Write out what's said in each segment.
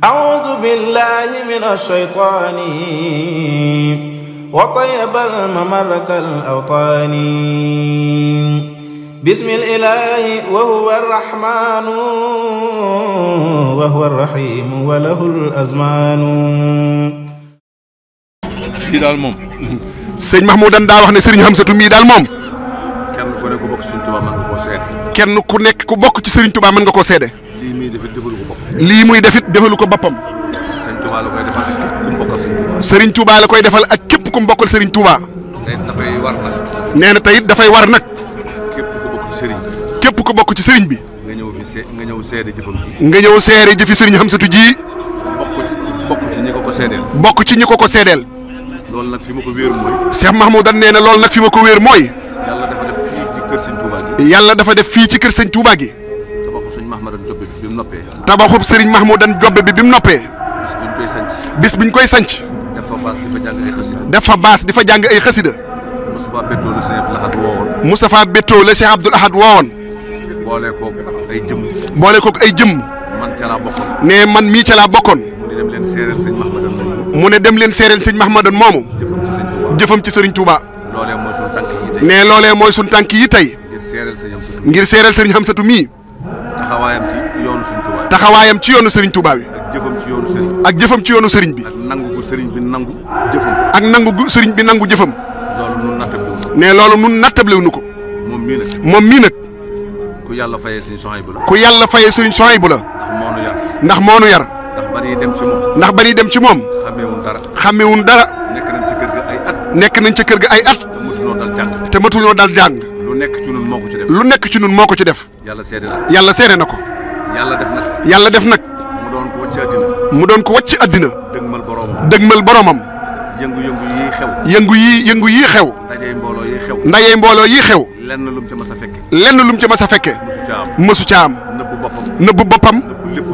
أعوذ بالله من الشيطان وطيب الممرة الأوطان بسم الإله وهو الرحمن وهو الرحيم وله الأزمان. kii daal moom. sëñ Mahmoudan daa wax ne Serigne Hamsatou mii daal moom. kenn ku nekk ku bokk ci Serigne Touba mën nga koo seede. kenn ku nekk ku bokk ci Serigne Touba mën nga koo seede. lii muy defit defalu ko boppam. lii muy defit defalu ko boppam. Serigne Touba la koy defal ak képp ku mu bokkal Serigne Touba. Serigne Touba la koy defal ak képp ku mu bokkal Serigne Touba. tey dafay war nag. nee na tey dafay war nag. képp ku bokk ci Serigne bi. képp ku bokk ci Serigne bi. nga ñëw fi nga ñëw seede jëfam ji. nga ñëw seede jëfi Serigne Hamsatou ji. bokk ci ñi ko seedeel. bokk ci ñi ko seedeel. loolu nag fi ma ko wéeru mooy. Cheikh Mahmoudan nee na loolu nag fi ma ko wéer mooy. yàlla dafa def fii ci kër Serigne Touba gi. yàlla dafa def fii ci kër Serigne Touba gi. tabaxu Serigne Mahmoudan Jobbe bi mu noppee. tabaxub Serigne Mahmoudan Jobbe bi mu noppee. bis biñ koy sanc. bis biñ koy sanc. def fa baas di fa jàng ay xasida. def fa baas di fa jàng ay xasida. Moustapha Beto la Cheikh Abdoul Ahad woowoon. Moustapha Beto la Cheikh Abdoul Ahad woowoon. boole koog ay jëm. boole koog ay jëm. man ca laa bokkoon. ne man mii ca laa bokkoon. mu ne dem leen seereel sëñ Mahmoudan moomu. mu ne dem leen seereel sëñ Mahmoudan moomu. jëfam ci sëñ Touba. jëfam ci Serigne Touba. loolee mooy suñu tànk yi tey. ne loolee mooy suñu tànk yi tey. ngir seereel sëñ Hamsatou. ngir seereel Serigne Hamsatou mii. taxawaayam ci yoonu sëñ Touba. taxawaayam ci yoonu Serigne Touba bi. ak jëfam ci yoonu Serigne. ak jëfam ci yoonu Serigne bi. ak nangu gu Serigne bi nangu jëfam. ak nangu gu Serigne bi nangu jëfam. loolu nun nattablewuñu. ne loolu nun nattablewuñu ko. moom mii nag. moom mii nag. ku yàlla fayee sëñ Souhaïbou la. ku yàlla fayee Serigne Souhaïbou la. ndax moo nu yar. ndax moo nu yar. ndax ba ñuy dem ci moom. ndax ba ñuy dem ci moom. xàmmeewuñ dara. xàmmewuñ dara. nekk nañ ci kër ga ay at. nekk nañ ca kër ga ay at. te matuñoo dal jàng. te matuñoo dal jàng. lu nekk ci nun moo ko ci def. lu nekk ci nun moo ko ci def. yàlla seede na. yàlla seede na ko. yàlla def nag. yàlla def nag. mu doon ko wàcc àddina. mu doon ko wàcc àddina. dëgmal boromam. dëgmal boromam. yëngu-yëngu yii xew. yëngu yii xew. ndajey mbooloo yii xew. ndajey mbooloo yii xew. lenn lum ca mas a fekke. lenn lum ca mas a fekke. mësu ca am. nëbbu boppam. nëbbu boppam.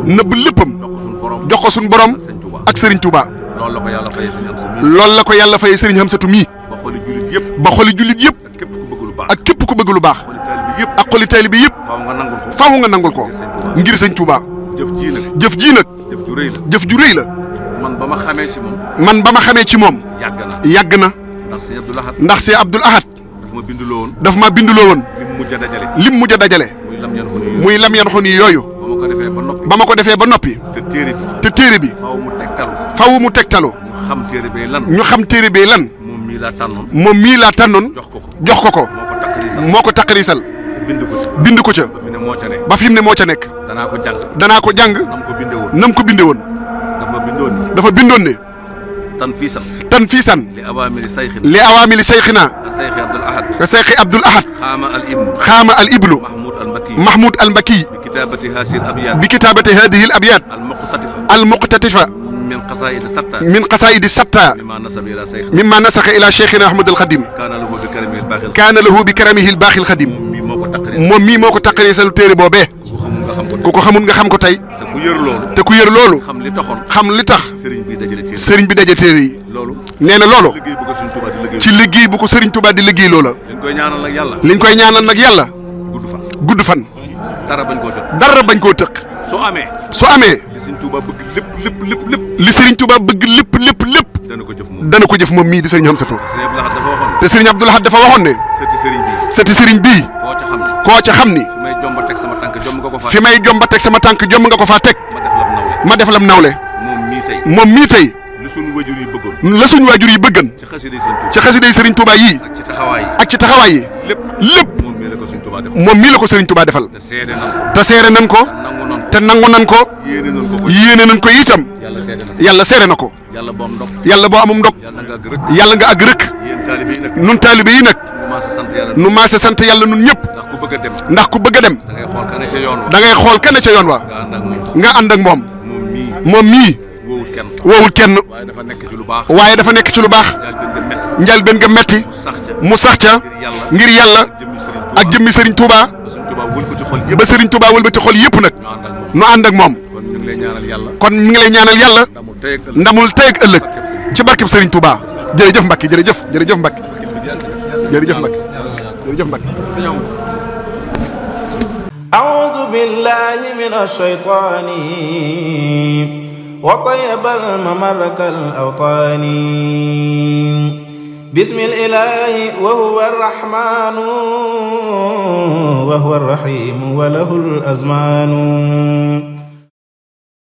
nëbbu léppam. jox ko suñu borom. ak Serigne Touba. loolu la ko yàlla fayee Serigne Hamsatou mii. loolu la ko yàlla fayee Serigne Hamsatou mii. ba xoli jullit yëpp. ba xoli jullit yëpp. ak képp ku bëgg lu baax. ak képp ku bëgg lu baax. xoli taalibe yëpp. ak xoli taalibe yëpp. faaw nga nangul ko. faaw nga nangul ko. ngir Serigne Touba. jëf jii nag. jëf jii nag. jëf ju rëy la. jëf ju rëy la. man ba ma xamee ci moom. man ba ma xamee ci moom. yàgg na. yàgg na. ndax sëñ Abdoul Ahad. ndax sëñ Abdoul Ahad. daf ma binduloo woon. daf ma binduloo woon. lim mujj a dajale. lim mujj a dajale. muy lam yan xun yi yooyu. ba ma ko defee ba noppi. ba ma ko defee ba noppi. te téere bi. faaw mu tegtalu. ñu xam téere bee lan. ñu xam téere bee lan. moom mii laa tànnoon. moom mii laa tànnoon. jox ko ko. moo ko taqarisal. bind ko ca. ba fi mu ne moo ca nekk. danaa ko jàng. nam ko binde woon. dafa bindoon ne. tanfiisan. li awaamili sayxina. ka sayxi Abdoul Ahad. xaama al ibnu. Mahmoud al Mbaki. bi kitaabati haadihi al abyaat. al muqtatifa. min qasaa'idi satta. mimma nasaxa ila cheikhina Ahmad al Xadim. kaana lahu bi karamihi al baaxi al Xadim. moom mii moo ko taqarisalu téere boobee. ku ko xamul nga xam ko tey. te ku yër loolu. xam li tax. sëriñ bi daje téere yi. nee na loolu. ci liggéey bu ko sëriñ Touba di liggéey loola. liñ koy ñaanal nag yàlla. gudd fan. dara bañ koo tëq. su amee. li sëriñ Touba bëgg lépp. dana ko jëf moom mii di sëriñ Hamsatou. te sëriñ Abdoul Ahad dafa waxoon ne. sëti sëriñ bii. koo ca xam ni. fi may jomba teg sama tànk jomb nga ko faa teg. ma def lam nawle. moom mii tey. la suñu waajur yi bëggan. ci xasiday Serigne Touba yii. ak ci taxawaay yi. lépp. moom mii la ko Serigne Touba defal. te seere nan ko. te nangu nan ko. yéene nan ko itam. yàlla seere na ko. yàlla boo amum ndog. yàlla nga àgg rëkk. nun taalibe yi nag. nu maase sant yàlla nun ñëpp. ndax ku bëgg a dem. da ngay xool kane ca yoon wa. nga ànd ak moom. moom mii. woowul kenn. waaye dafa nekk ci lu baax. njëlbéen nga metti. mu sax ca. ngir yàlla. ak jëmmi Serigne Touba. ba Serigne Touba wëlbati xol yëpp nag. nu ànd ak moom. kon mi ngi lay ñaanal yàlla. ndamul tey ak ëllëg. ci barkeb Serigne Touba. jërëjëf Mbacke jërëjëf Mbacke. jërëjëf Mbacke. أعوذ بالله من الشيطان وطيب الممر كالأوطان بسم الإله وهو الرحمن وهو الرحيم وله الأزمان